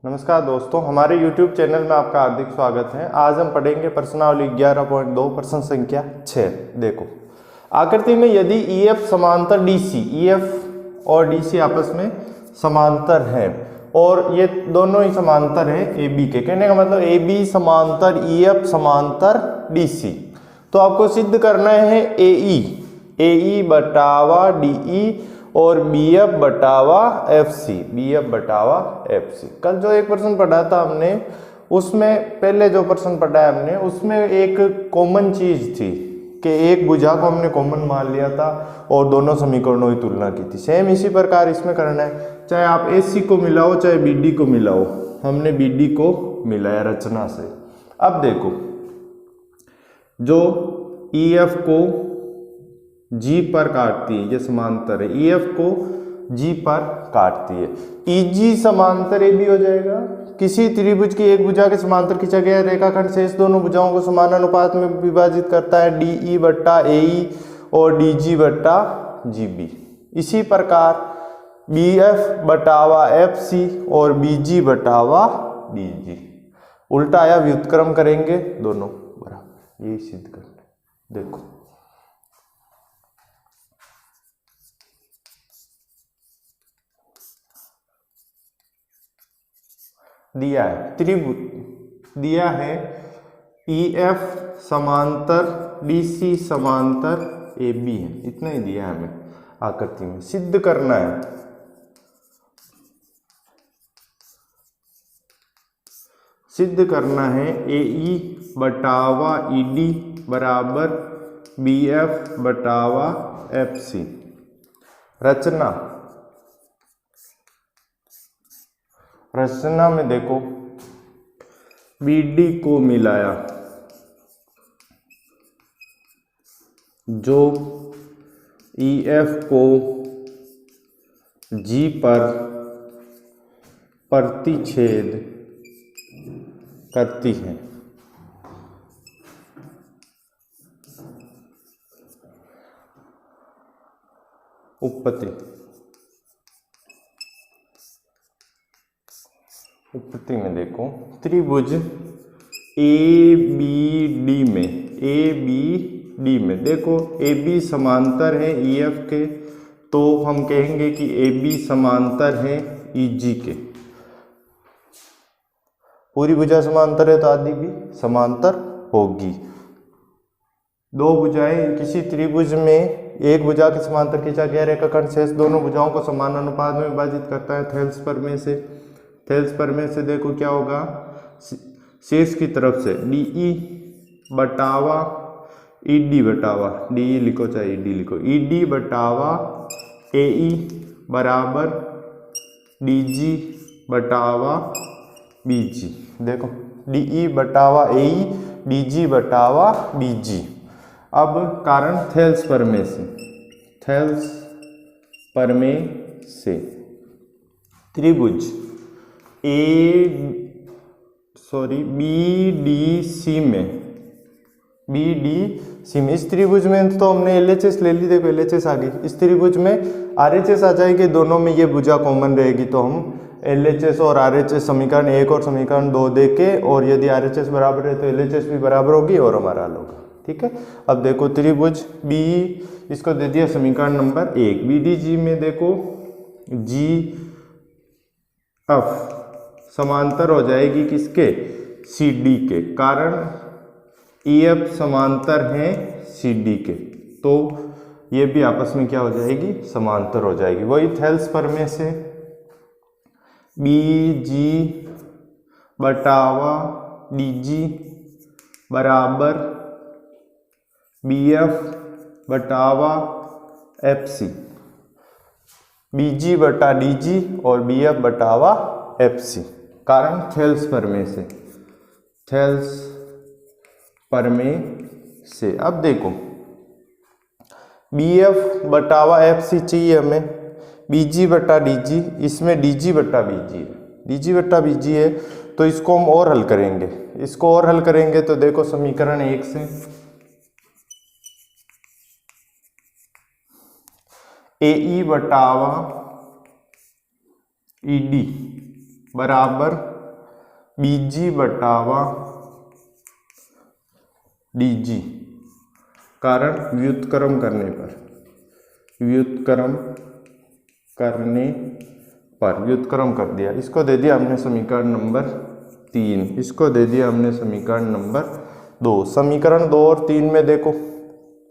नमस्कार दोस्तों, हमारे YouTube चैनल में आपका हार्दिक स्वागत है। आज हम पढ़ेंगे प्रश्नावली 11.2 प्रश्न संख्या 6। देखो, आकृति में यदि EF समांतर DC, EF और DC आपस में समांतर है और ये दोनों ही समांतर है AB के, कहने का मतलब AB समांतर EF समांतर DC, तो आपको सिद्ध करना है AE बटावा DE और BF बटावा FC। कल जो एक प्रश्न पढ़ा था हमने, उसमें पहले जो प्रश्न पढ़ा है हमने, उसमें एक कॉमन चीज थी कि एक भुजा को हमने कॉमन मान लिया था और दोनों समीकरणों की तुलना की थी। सेम इसी प्रकार इसमें करना है, चाहे आप AC को मिलाओ चाहे BD को मिलाओ। हमने BD को मिलाया रचना से। अब देखो, जो EF को G पर काटती है, ये समांतर है, EF को G पर काटती है, EG समांतर AB हो जाएगा। किसी त्रिभुज की एक भुजा के समांतर खींचा गया रेखाखंड शेष दोनों भुजाओं को समान अनुपात में विभाजित करता है, DE बट्टा AE और DG बट्टा GB। इसी प्रकार BF बटावा FC और BG बटावा DG। उल्टा या व्युत्क्रम करेंगे, दोनों बराबर, यही सिद्ध करना है। देखो, दिया है त्रिभुज, दिया है EF समांतर DC समांतर AB है, इतना ही दिया है हमें। आकृति में सिद्ध करना है, AE बटावा ED बराबर BF बटावा FC। रचना में देखो, BD को मिलाया, जो EF को G पर प्रतिच्छेद करती है, उत्पत्ति में देखो, त्रिभुज ABD में देखो, AB समांतर है EF के, तो हम कहेंगे कि AB समांतर है EG के। पूरी भुजा समांतर है तो आदि भी समांतर होगी। दो भुजाएं किसी त्रिभुज में, एक भुजा के समांतर खींचा गया रेखाखंड शेष दोनों भुजाओं को समान अनुपात में विभाजित करता है। थेल्स प्रमेय से देखो क्या होगा, शेष की तरफ से DE बटावा ED बटावा, DE लिखो चाहे ED लिखो, ED बटावा AE बराबर DG बटावा BG। देखो, DE बटावा AE, DG बटावा BG। अब कारण थेल्स प्रमेय से त्रिभुज BDC में, इस त्रिभुज में तो हमने LHS ले ली, देखो LHS आ गई। इस त्रिभुज में RHS आ जाएगी, दोनों में ये भुजा कॉमन रहेगी, तो हम LHS और RHS समीकरण 1 और समीकरण 2 दे के, और यदि RHS बराबर है तो LHS भी बराबर होगी और हमारा हल होगा। ठीक है, अब देखो त्रिभुज BE, इसको दे दिया समीकरण नंबर 1। BDG में देखो, GF समांतर हो जाएगी किसके, CD के, कारण EF समांतर है CD के, तो ये भी आपस में क्या हो जाएगी, समांतर हो जाएगी। वही थेल्स प्रमेय से BG बटावा DG बराबर BF बटावा FC, BG बटा DG और BF बटावा FC, कारण थेल्स प्रमेय से। अब देखो, BF बटावा FC चाहिए हमें, BG बटा DG, इसमें DG बटा BG है, तो इसको हम और हल करेंगे, तो देखो समीकरण 1 से AE बटावा ED बराबर बीजी बटावा डीजी, कारण व्युत्क्रम करने पर, व्युत्क्रम कर दिया। इसको दे दिया हमने समीकरण नंबर 3, इसको दे दिया हमने समीकरण नंबर 2। समीकरण 2 और 3 में देखो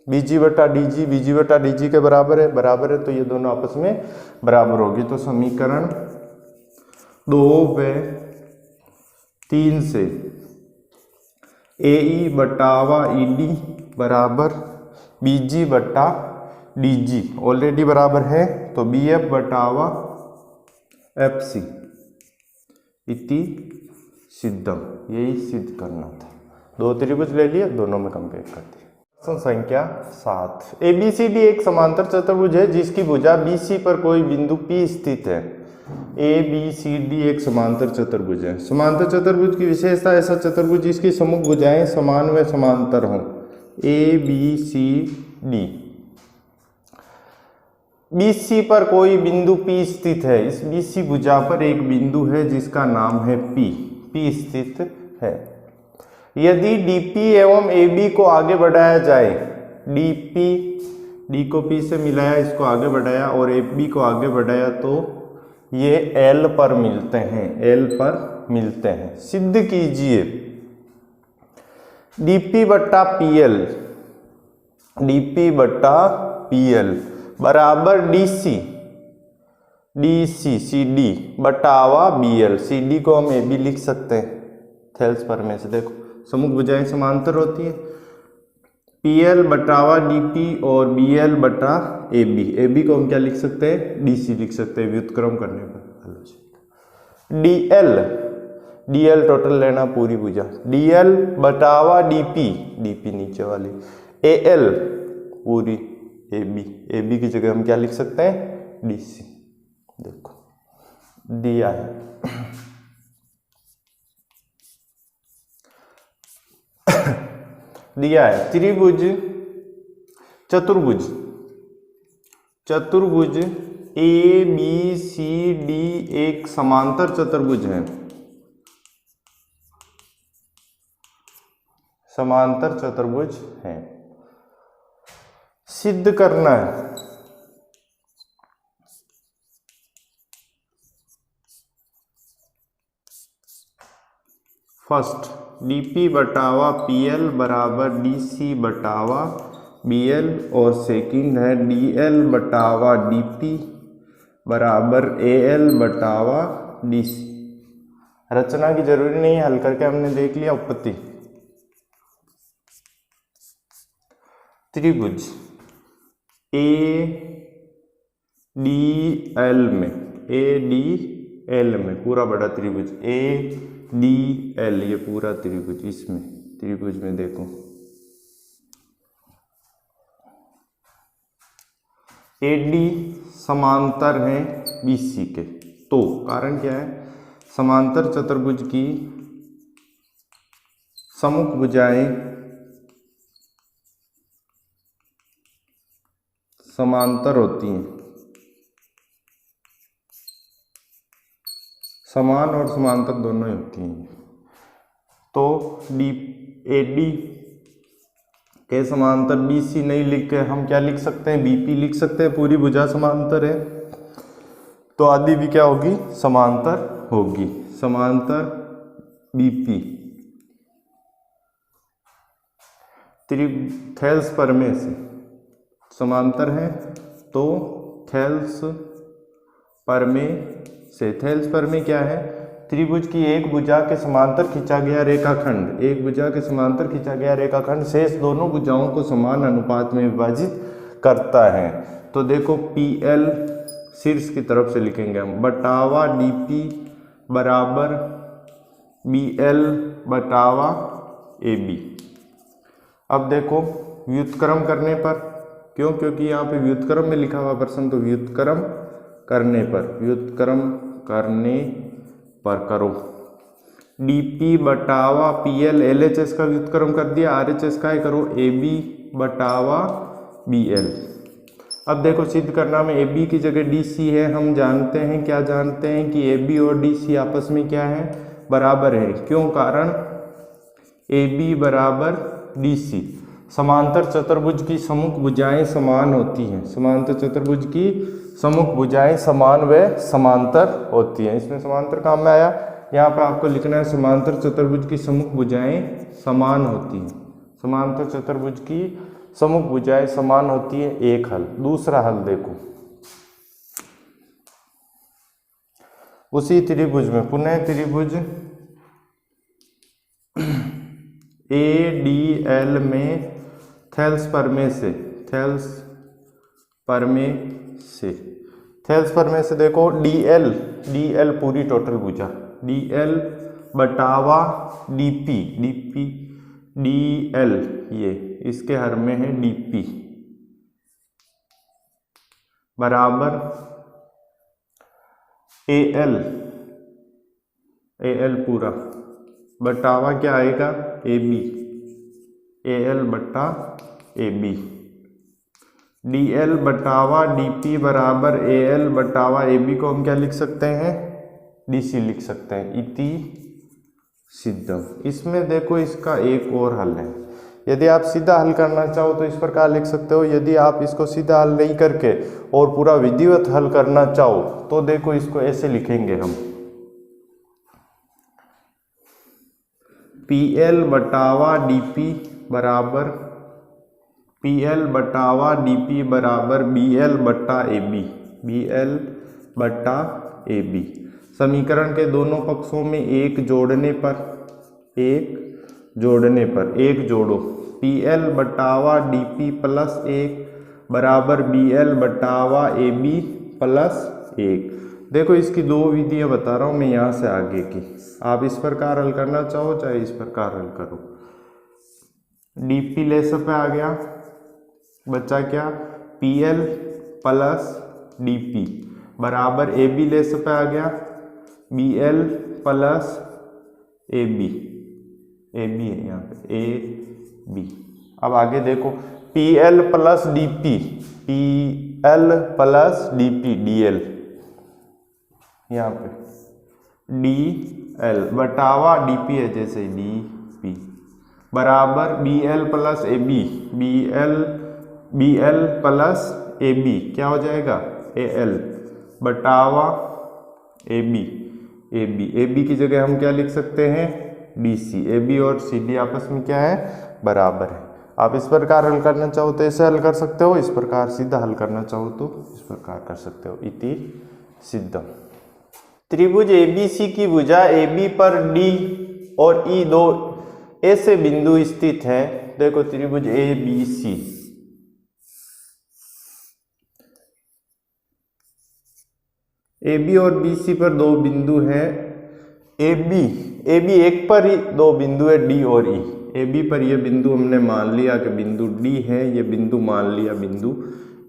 बीजी बटा डीजी के बराबर है, तो ये दोनों आपस में बराबर होगी। तो समीकरण 2 व 3 से AE बटावा ED बराबर बीजी बटा डीजी ऑलरेडी बराबर है, तो BF बटावा FC इति सिद्धम, यही सिद्ध करना था। 2 त्रिभुज ले लिया, दोनों में कंपेयर कर दिया। प्रश्न संख्या 7, ABCD एक समांतर चतुर्भुज है जिसकी भुजा BC पर कोई बिंदु P स्थित है। ABCD एक समांतर चतुर्भुज है। समांतर चतुर्भुज की विशेषता, ऐसा चतुर्भुज जिसकी सम्मुख भुजाएं समान व समांतर हों। ABCD, BC पर कोई बिंदु P स्थित है। इस BC भुजा पर एक बिंदु है जिसका नाम है P स्थित है। यदि DP एवं AB को आगे बढ़ाया जाए, D को P से मिलाया, इसको आगे बढ़ाया, और AB को आगे बढ़ाया, तो ये L पर मिलते हैं। सिद्ध कीजिए DP बट्टा PL बराबर CD बटावा BL। CD को हम AB लिख सकते हैं थेल्स प्रमेय से। देखो सम्मुख भुजाएं समांतर होती है, PL बटावा DP और BL बटा AB को हम क्या लिख सकते हैं, DC लिख सकते हैं व्युत्क्रम करने पर। DL टोटल लेना पूरी भुजा, DL बटावा DP नीचे वाली, AL पूरी AB की जगह हम क्या लिख सकते हैं, DC। देखो दिया है त्रिभुज चतुर्भुज ABCD एक समांतर चतुर्भुज है। सिद्ध करना है। फर्स्ट DP बटावा PL बराबर DC बटावा BL, और सेकंड है DL बटावा DP बराबर AL बटावा DC। रचना की जरूरी नहीं है, हल करके हमने देख लिया उत्पत्ति। त्रिभुज ADL में पूरा बड़ा त्रिभुज ADL, ये पूरा त्रिभुज, इसमें त्रिभुज में देखो AD समांतर है BC के। तो कारण क्या है, समांतर चतुर्भुज की सम्मुख भुजाएं समांतर होती हैं, समान और समांतर दोनों ही होती हैं। तो AD के समांतर BC नहीं लिख के हम क्या लिख सकते हैं, BP लिख सकते हैं। पूरी भुजा समांतर है, तो आदि भी क्या होगी, समांतर होगी। समांतर BP थेल्स प्रमेय से समांतर है, तो थेल्स प्रमेय से, थेल्स प्रमेय क्या है, त्रिभुज की एक भुजा के समांतर खींचा गया रेखाखंड, एक भुजा के समांतर खींचा गया रेखाखंड शेष दोनों भुजाओं को समान अनुपात में विभाजित करता है। तो देखो PL शीर्ष की तरफ से लिखेंगे हम, बटावा DP बराबर BL बटावा AB। अब देखो व्युत्क्रम करने पर, क्यों, क्योंकि यहाँ पे व्युत्क्रम में लिखा हुआ प्रश्न, तो व्युत्क्रम करने पर करो। DP बटावा PL LHS का व्युत्क्रम कर दिया, RHS का है करो AB बटावा BL। अब देखो सिद्ध करना में AB की जगह DC है, हम जानते हैं, क्या जानते हैं कि AB और DC आपस में क्या है, बराबर है। क्यों? कारण AB बराबर DC। समांतर चतुर्भुज की सम्मुख भुजाएं समान होती हैं, समांतर चतुर्भुज की सम्मुख भुजाएं समान व समांतर होती हैं। इसमें समांतर काम में आया, यहाँ पर आपको लिखना है समांतर चतुर्भुज की सम्मुख भुजाएं समान होती हैं। समांतर चतुर्भुज की सम्मुख भुजाएं समान होती है, एक हल। दूसरा हल देखो, उसी त्रिभुज में पुनः त्रिभुज ADL में थेल्स परमे से देखो DL पूरी टोटल भुजा, DL बटावा DP DL ये इसके हर में है DP बराबर AL पूरा बटावा क्या आएगा, AB AL बटा AB। DL बटावा DP बराबर AL बटावा AB को हम क्या लिख सकते हैं, DC लिख सकते हैं, इति सिद्धम। इसमें देखो इसका एक और हल है। यदि आप सीधा हल करना चाहो तो इस प्रकार लिख सकते हो। यदि आप इसको सीधा हल नहीं करके और पूरा विधिवत हल करना चाहो तो देखो इसको ऐसे लिखेंगे हम, PL बटावा DP बराबर PL बटावा DP बराबर BL बटा AB। समीकरण के दोनों पक्षों में एक जोड़ने पर एक जोड़ो, PL बटावा DP प्लस 1 बराबर BL बटावा AB प्लस 1। देखो इसकी दो विधियां बता रहा हूं मैं यहाँ से आगे की, आप इस प्रकार हल करना चाहो चाहे इस प्रकार हल करो। DP लेस पे आ गया, बचा क्या, PL प्लस DP बराबर AB लेस पे आ गया, BL प्लस AB है यहाँ पे AB। अब आगे देखो PL प्लस DP DL यहाँ पे DL बटावा DP है जैसे DP बराबर BL plus AB BL plus AB क्या हो जाएगा, AL बटावा AB की जगह हम क्या लिख सकते हैं, DC। AB और CD आपस में क्या है, बराबर है। आप इस प्रकार हल करना चाहो तो ऐसे हल कर सकते हो, इस प्रकार सीधा हल करना चाहो तो इस प्रकार कर सकते हो, इति सिद्धम। त्रिभुज ABC की भुजा AB पर D और E दो ऐसे बिंदु स्थित हैं। देखो त्रिभुज ABC AB और BC पर दो बिंदु हैं। AB एक पर ही दो बिंदु है D और E। AB पर यह बिंदु हमने मान लिया कि बिंदु D है, ये बिंदु मान लिया बिंदु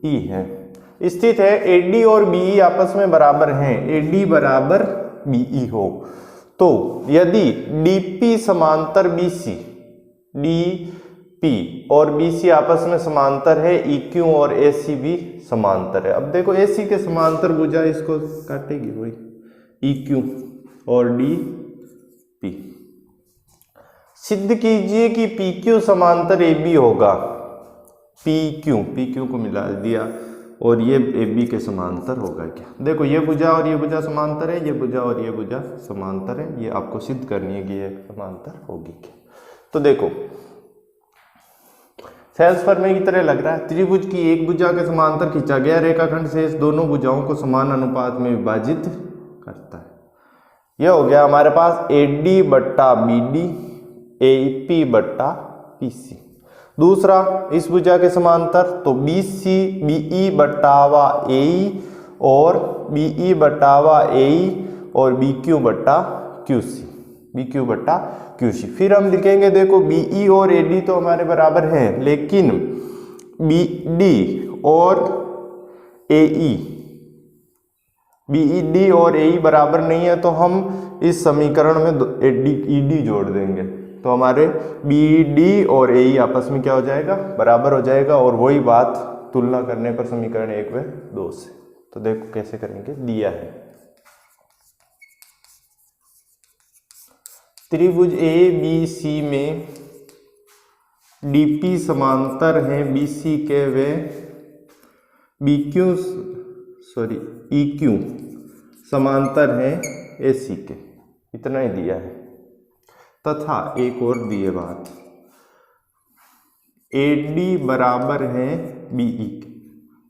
E है। स्थित है AD और BE आपस में बराबर हैं, AD बराबर BE हो तो यदि DP समांतर BC, DP और BC आपस में समांतर है, EQ और AC भी समांतर है। अब देखो AC के समांतर भुजा इसको काटेगी वही, EQ और DP। सिद्ध कीजिए कि PQ समांतर AB होगा, PQ को मिला दिया और ये AB के समांतर होगा क्या। देखो ये भुजा और ये भुजा समांतर है, ये भुजा और ये भुजा समांतर है, ये आपको सिद्ध करनी है कि ये समांतर होगी क्या। तो देखो सेल्स फर्मे की तरह लग रहा है। त्रिभुज की एक भुजा के समांतर खींचा गया रेखाखंड शेष दोनों भुजाओं को समान अनुपात में विभाजित करता है। यह हो गया हमारे पास AD बट्टा BD AP बट्टा PC। दूसरा इस भुजा के समांतर तो BE बटावा AE और BE बटावा AE और BQ बट्टा QC। फिर हम लिखेंगे देखो BE और AD तो हमारे बराबर हैं, लेकिन BD और AE बराबर नहीं है तो हम इस समीकरण में ED जोड़ देंगे तो हमारे BD और AE आपस में क्या हो जाएगा, बराबर हो जाएगा। और वही बात तुलना करने पर समीकरण 1 व 2 से। तो देखो कैसे करेंगे, दिया है त्रिभुज ए बी सी में डीपी समांतर है बीसी के व EQ समांतर है AC के, इतना ही दिया है। तथा एक और दिए बात, AD बराबर है BE के,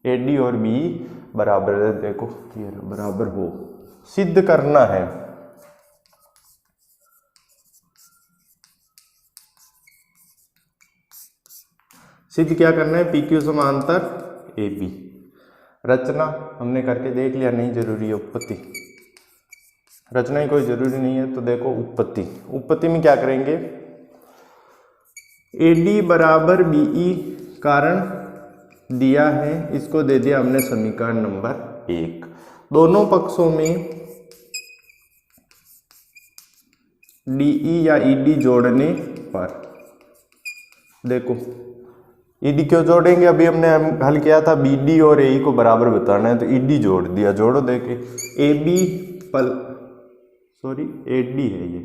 AD और BE बराबर है, देखो ये बराबर हो, सिद्ध करना है। सिद्ध क्या करना है, PQ समांतर AB। रचना हमने करके देख लिया, नहीं जरूरी है उत्पत्ति, रचना ही कोई जरूरी नहीं है। तो देखो उत्पत्ति में क्या करेंगे, AD बराबर BE कारण दिया है, इसको दे दिया हमने समीकरण नंबर 1। दोनों पक्षों में DE या ED जोड़ने पर, देखो ED क्यों जोड़ेंगे, अभी हमने हल किया था BD और AE को बराबर बताना है, तो ED जोड़ दिया, जोड़ो देखे AD AD है ये,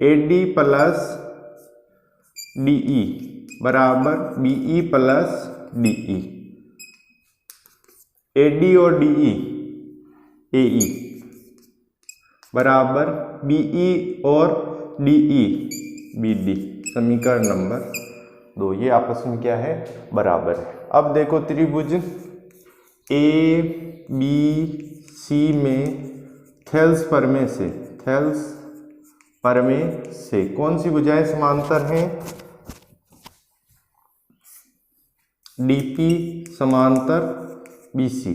AD प्लस DE बराबर BE प्लस DE, AD और DE AE बराबर BE और DE BD, समीकरण नंबर 2। ये आपस में क्या है, बराबर है। अब देखो त्रिभुज ABC में थेल्स परमे से कौन सी भुजाएं समांतर हैं, DP समांतर BC,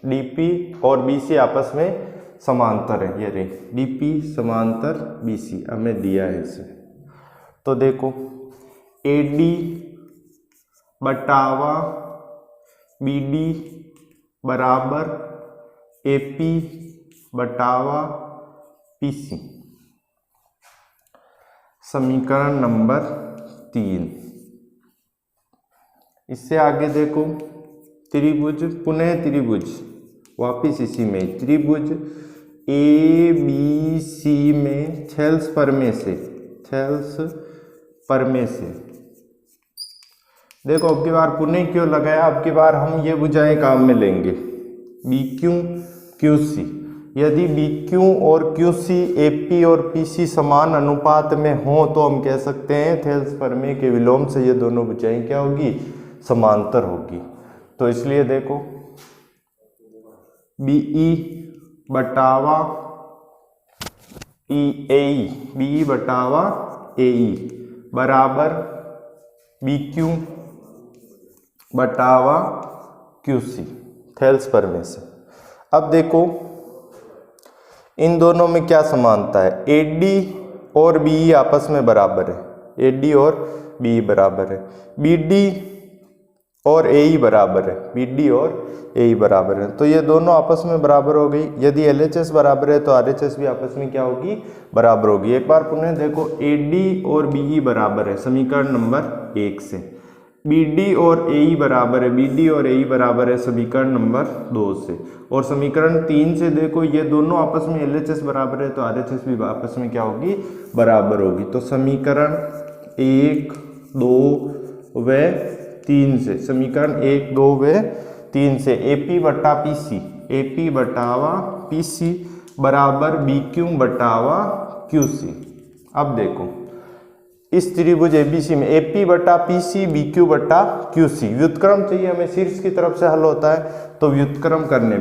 DP और BC आपस में समांतर है, ये रही DP समांतर BC हमें दिया है इसे। तो देखो AD बटावा BD बराबर AP बटावा PC, समीकरण नंबर 3। इससे आगे देखो त्रिभुज, पुनः त्रिभुज, वापिस इसी में त्रिभुज ABC में थेल्स परमे से देखो, अब की बार पुनः क्यों लगाया, अब की बार हम ये भुजाएं काम में लेंगे BQ QC। यदि BQ और QC AP और PC समान अनुपात में हो तो हम कह सकते हैं थेल्स परमे के विलोम से ये दोनों भुजाएं क्या होगी, समांतर होगी। तो इसलिए देखो BE बटावा BE बटावा AE बराबर BQ बटावा QC, थेल्स परमे से। अब देखो इन दोनों में क्या समानता है, AD और BE आपस में बराबर है, AD और BE बराबर है, BD और AE बराबर है, BD और AE बराबर है, तो ये दोनों आपस में बराबर हो गई। यदि LHS बराबर है तो RHS भी आपस में क्या होगी, बराबर होगी। एक बार पुनः देखो AD और BE बराबर है, समीकरण नंबर 1 से, BD और AE बराबर है, BD और AE बराबर है समीकरण नंबर 2 से, और समीकरण 3 से देखो ये दोनों आपस में LHS बराबर है तो RHS भी आपस में क्या होगी, बराबर होगी। तो समीकरण 1, 2 व 3 से, समीकरण 1, 2 व 3 से AP बटा AP बटावा PC बराबर BQ बटावा QC। अब देखो इस त्रिभुज ABC में AP बटा PC BQ बटा QC, व्युत्क्रम चाहिए हमें, शीर्ष की तरफ से हल होता है, तो व्युत्क्रम करने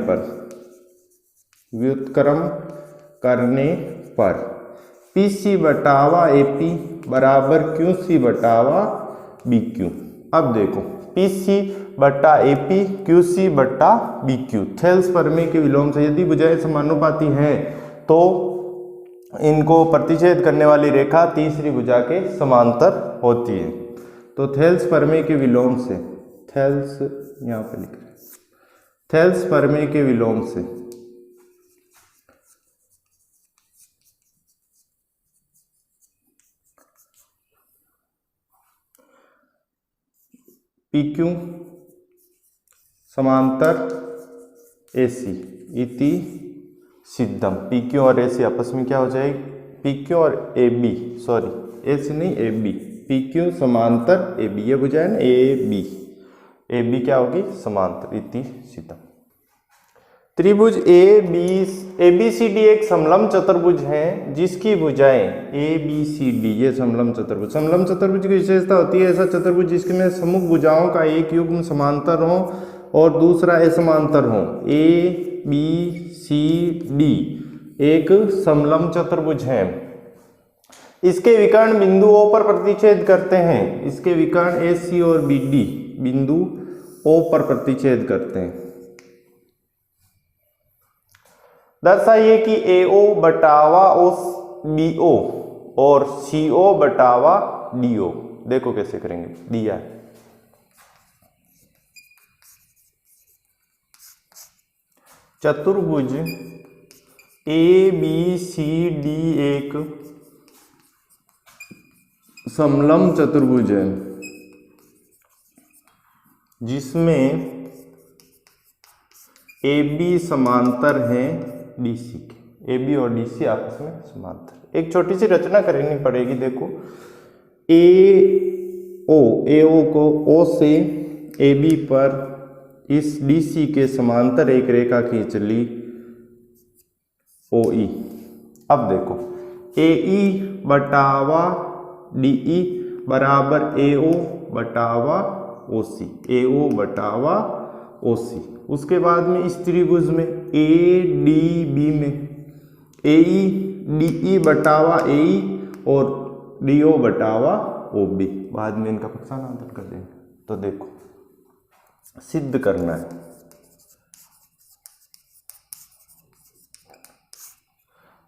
पर PC बटावा AP बराबर QC बटावा BQ। अब देखो PC बटा AP QC बटा BQ, थेल्स परमे के विलोम से यदि भुजाएं समानुपाती हैं तो इनको प्रतिच्छेद करने वाली रेखा तीसरी भुजा के समांतर होती है। तो थेल्स परमे के विलोम से, थेल्स यहाँ पे लिख रहे हैं, थेल्स परमे के विलोम से PQ समांतर AC इति सिद्धम। PQ और AC आपस में क्या हो जाएगी, PQ और AB, सॉरी AC नहीं AB, PQ समांतर AB, ये बुझाए ना AB क्या होगी, समांतर इति सिद्धम। त्रिभुज ABCD एक समलंब चतुर्भुज है जिसकी भुजाएं ABCD, ये समलंब चतुर्भुज। समलंब चतुर्भुज की विशेषता होती है ऐसा चतुर्भुज जिसमें सम्मुख भुजाओं का एक युग्म समांतर हो और दूसरा असमांतर हो। ABCD एक समलंब चतुर्भुज है। इसके विकर्ण बिंदु O पर प्रतिच्छेद करते हैं। इसके विकर्ण AC और BD बिंदु O पर प्रतिच्छेद करते हैं। दर्शाइए कि AO बटावा BO और CO बटावा DO, देखो कैसे करेंगे, दिया है। चतुर्भुज ABCD एक समलंब चतुर्भुज है जिसमें AB समांतर है DC के, AB और DC आपस में समांतर। एक छोटी सी रचना करनी पड़ेगी, देखो AO को O से AB पर इस DC के समांतर एक रेखा खींच ली OE। अब देखो AE बटावा DE बराबर AO बटावा OC, AO बटावा OC। उसके बाद में इस त्रिभुज में ADB में AE DE बटावा AE और DO बटावा OB, बाद में इनका पक्षांतर कर देंगे। तो देखो सिद्ध करना है,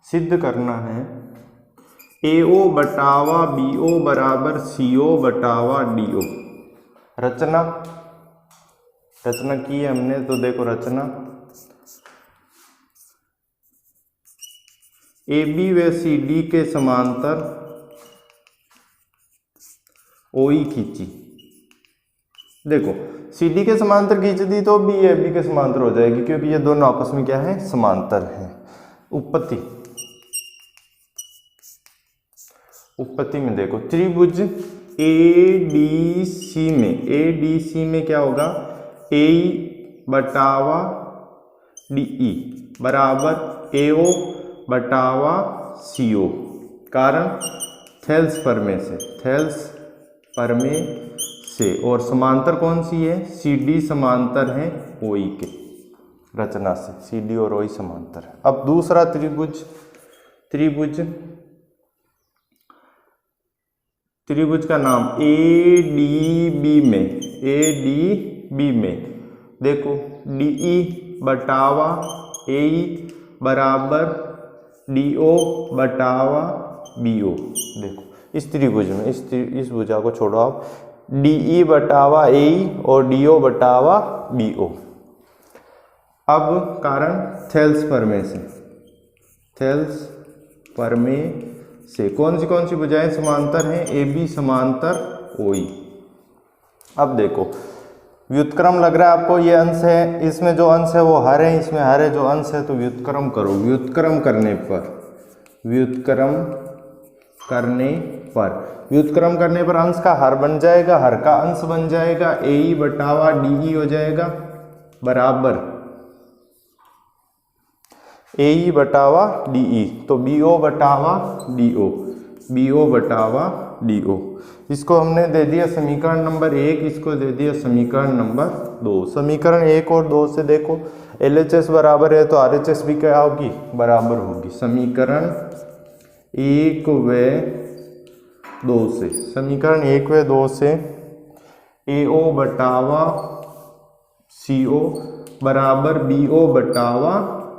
सिद्ध करना है AO बटावा BO बराबर CO बटावा DO। रचना की है हमने, तो देखो रचना AB व CD के समांतर OE खींची। देखो CD के समांतर खींच दी तो B AB के समांतर हो जाएगी, क्योंकि ये दोनों आपस में क्या है, समांतर है। उत्पत्ति में देखो त्रिभुज ADC में क्या होगा, AE बटावा DE बराबर AO बटावा CO। कारण थेल्स प्रमेय से, और समांतर कौन सी है, CD समांतर है OE के। रचना से CD और OE समांतर है। अब दूसरा त्रिभुज का नाम ADB में देखो DE बटावा AE बराबर DO बटावा BO। देखो इस त्रिभुज में इस भुजा को छोड़ो आप, DE बटावा AE और DO बटावा BO। अब कारण थेल्स प्रमेय से कौन सी भुजाएं समांतर हैं, AB समांतर OE। अब देखो व्युत्क्रम लग रहा है आपको, ये अंश है, इसमें जो अंश है वो हर है, इसमें हर है जो अंश है, तो व्युत्क्रम करो। व्युत्क्रम करने पर अंश का हर बन जाएगा, हर का अंश बन जाएगा, AE बटावा DE हो जाएगा बराबर AE बटावा DE, तो BO बटावा DO। इसको हमने दे दिया समीकरण नंबर 1, इसको दे दिया समीकरण नंबर 2। समीकरण 1 और 2 से देखो LHS बराबर है तो RHS भी क्या होगी, बराबर होगी। समीकरण 1 व 2 से AO बटावा CO बराबर BO बटावा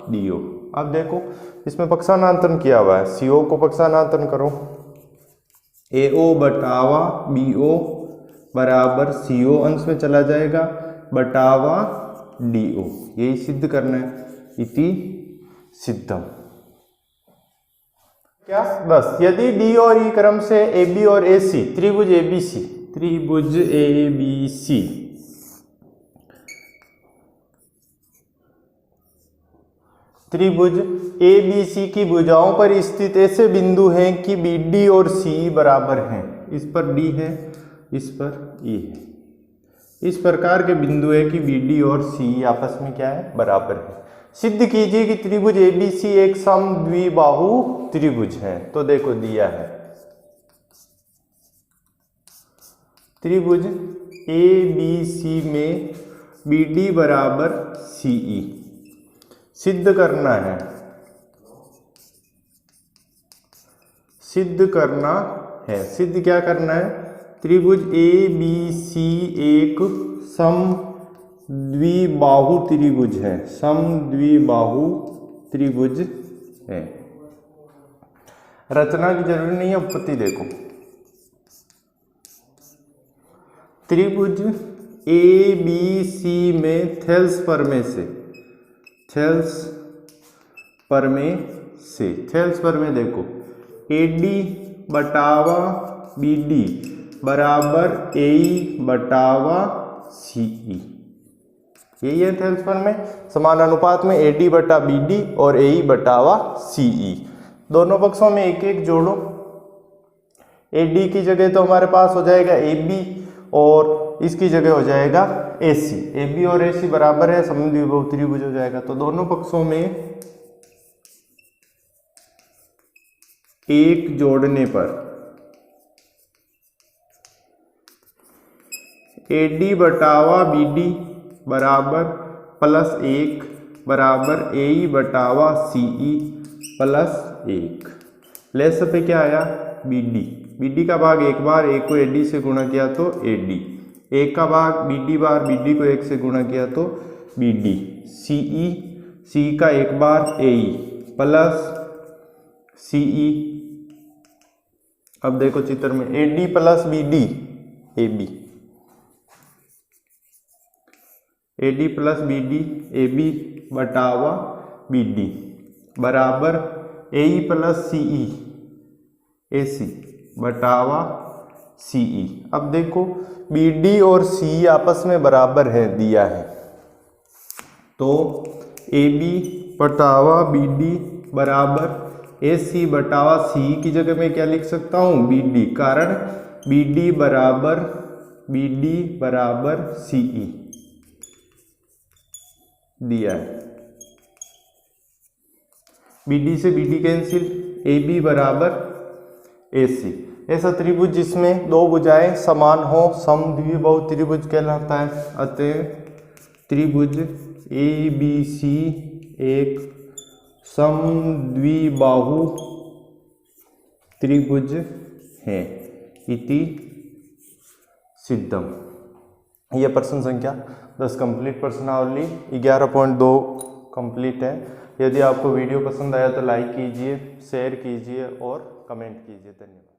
DO। अब देखो इसमें पक्षांतरण किया हुआ है, CO को पक्षांतरण करो, AO बटावा BO बराबर CO अंश में चला जाएगा बटावा DO। यही सिद्ध करना है, इति सिद्धम। क्या 10, यदि D और E क्रम से AB और AC त्रिभुज ABC त्रिभुज ए बी सी की भुजाओं पर स्थित ऐसे बिंदु हैं कि बी डी और सी बराबर हैं। इस पर डी है, इस पर ई है। इस प्रकार के बिंदु है कि बी डी और सी आपस में क्या है, बराबर है। सिद्ध कीजिए कि त्रिभुज ए बी सी एक समद्विबाहु त्रिभुज है। तो देखो दिया है त्रिभुज ए बी सी में बी डी बराबर सी ई सिद्ध करना है, सिद्ध करना है। सिद्ध क्या करना है, त्रिभुज ए बी सी एक समद्विबाहु त्रिभुज है, समद्विबाहु त्रिभुज है। रचना की जरूरी नहीं है, उत्पत्ति देखो। त्रिभुज ए बी सी में थेल्स प्रमेय से, थेल्स प्रमेय देखो ए डी बटावा बी डी बराबर ए बटावा सी ई, यही है थेल्स प्रमेय। समान अनुपात में ए डी बटा बी डी और ए बटावा सी ई, दोनों पक्षों में एक एक जोड़ो। ए डी की जगह तो हमारे पास हो जाएगा ए बी और इसकी जगह हो जाएगा ए सी। ए बी और ए सी बराबर है, समद्विबाहु त्रिभुज हो जाएगा। तो दोनों पक्षों में एक जोड़ने पर ए डी बटावा बी डी बराबर प्लस 1 बराबर ए बटावा सी ई प्लस 1। लेस पे क्या आया, बी डी। बी डी का भाग एक बार, ए को ए डी से गुणा किया तो ए डी। एक का भाग B D bar, B D को 1 से गुणा किया तो बी डी। सी ई, सी का एक बार ए प्लस सी ई। अब देखो चित्र में A D plus B D, A B, A D plus B D, A B बटावा बी डी बराबर ए प्लस सी ई, ए सी बटावा सी ई। अब देखो बी डी और सी आपस में बराबर है, दिया है। तो ए बी बटावा बी डी बराबर ए सी बटावा सी की जगह मैं क्या लिख सकता हूँ, बी डी, कारण बी डी बराबर सी ई दिया है। बी डी से B D cancel, A B बराबर ए सी। ऐसा त्रिभुज जिसमें दो भुजाएं समान हो समद्विबाहु त्रिभुज कहलाता है। अतः त्रिभुज ए बी सी एक समद्विबाहु त्रिभुज है, इति सिद्धम। यह प्रश्न संख्या 10 कंप्लीट प्रश्नावली 11.2 कंप्लीट है। यदि आपको वीडियो पसंद आया तो लाइक कीजिए, शेयर कीजिए और कमेंट कीजिए। धन्यवाद।